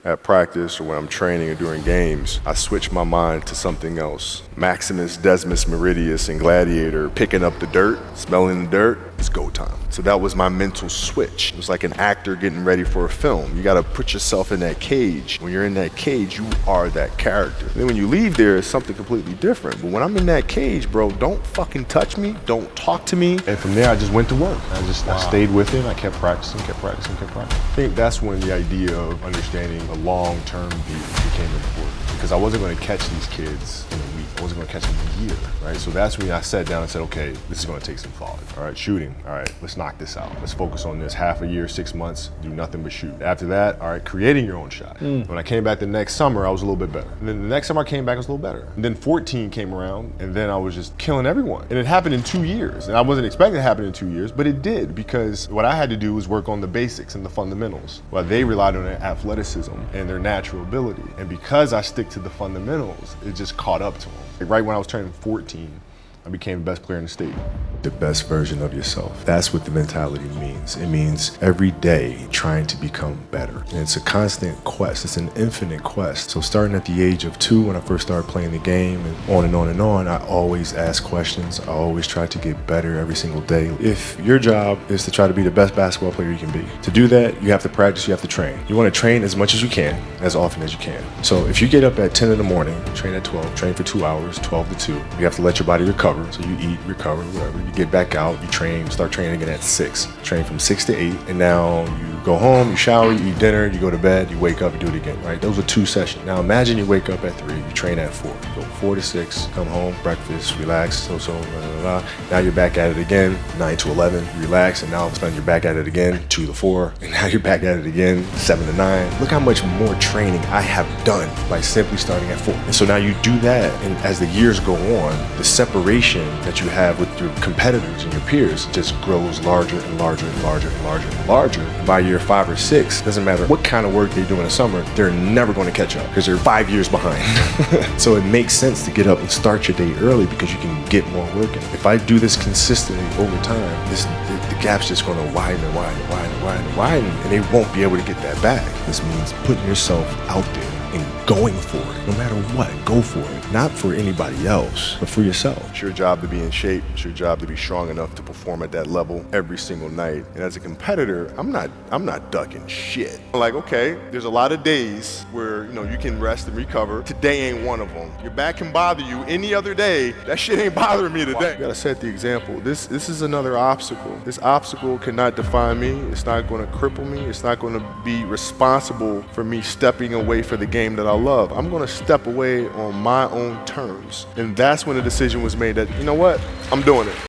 At practice or when I'm training or during games, I switch my mind to something else. Maximus, Decimus, Meridius, and Gladiator, picking up the dirt, smelling the dirt, it's go time. So that was my mental switch. It was like an actor getting ready for a film. You gotta put yourself in that cage. When you're in that cage, you are that character. And then when you leave there, it's something completely different. But when I'm in that cage, bro, don't fucking touch me, don't talk to me. And from there, I just went to work. I stayed with it, I kept practicing. I think that's when the idea of understanding a long-term view became important, because I wasn't going to catch these kids in a week. I wasn't going to catch them in a year, right? So that's when I sat down and said, okay, this is going to take some thought. All right, shooting. All right, let's knock this out. Let's focus on this half a year, 6 months, do nothing but shoot. After that, all right, creating your own shot. When I came back the next summer, I was a little bit better. And then the next summer I came back, I was a little better. And then 14 came around, and then I was just killing everyone. And it happened in 2 years. And I wasn't expecting it to happen in 2 years, but it did, because what I had to do was work on the basics and the fundamentals, while they relied on their athleticism and their natural ability. And because I stick to the fundamentals, it just caught up to them. Like right when I was turning 14, I became the best player in the state. The best version of yourself. That's what the mentality means. It means every day trying to become better. And it's a constant quest. It's an infinite quest. So starting at the age of 2, when I first started playing the game, and on and on and on, I always ask questions. I always try to get better every single day. If your job is to try to be the best basketball player you can be, to do that, you have to practice, you have to train. You want to train as much as you can, as often as you can. So if you get up at 10 in the morning, train at 12, train for 2 hours, 12 to 2, you have to let your body recover. So you eat, recover, whatever. You get back out, you train, start training again at 6. Train from 6 to 8, and now you go home, you shower, you eat dinner, you go to bed, you wake up, you do it again, right? Those are 2 sessions. Now imagine you wake up at 3, you train at 4. Go 4 to 6, come home, breakfast, relax, blah, blah, blah. Now you're back at it again, 9 to 11, relax, and now all of a sudden you're back at it again, 2 to 4, and now you're back at it again, 7 to 9. Look how much more training I have done by simply starting at 4. And so now you do that, and as the years go on, the separation that you have with your competitors and your peers just grows larger and larger and larger and larger and larger. And by year 5 or 6, doesn't matter what kind of work they do in the summer, they're never going to catch up because they're 5 years behind. So it makes sense to get up and start your day early because you can get more work in. If I do this consistently over time, the gap's just going to widen and widen and widen and widen and widen, and they won't be able to get that back. This means putting yourself out there and going for it. No matter what, go for it. Not for anybody else, but for yourself. It's your job to be in shape. It's your job to be strong enough to perform at that level every single night. And as a competitor, I'm not ducking shit. Like, okay, there's a lot of days where, you can rest and recover. Today ain't one of them. Your back can bother you any other day. That shit ain't bothering me today. You gotta set the example. This is another obstacle. This obstacle cannot define me. It's not gonna cripple me. It's not gonna be responsible for me stepping away for the game that I love. I'm gonna step away on my own terms. And that's when the decision was made that, you know what, I'm doing it.